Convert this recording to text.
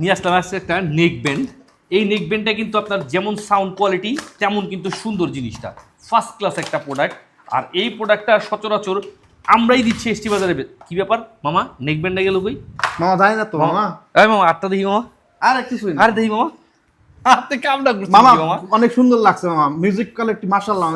নিয়ে আসলাম আজকে একটা নেক ব্যান্ড। এই নেক ব্যান্ডটা কিন্তু আপনার যেমন সাউন্ড কোয়ালিটি তেমন কিন্তু সুন্দর জিনিসটা, ফার্স্ট ক্লাস একটা প্রোডাক্ট। আর এই প্রোডাক্টটা সচরাচর আমরাই দিচ্ছি এসটি বাজারে। কি ব্যাপার মামা, নেক ব্যান্ডটা গেল কই? মামা জানি না তো মামা। এই মামা আটটা দেখি মামা, আর একটু শুনি আর দেখি মামা, হাতে কামড়া করছি মামা। মামা। অনেক সুন্দর লাগছে মামা, মিউজিক কোয়ালিটি মাশাআল্লাহ।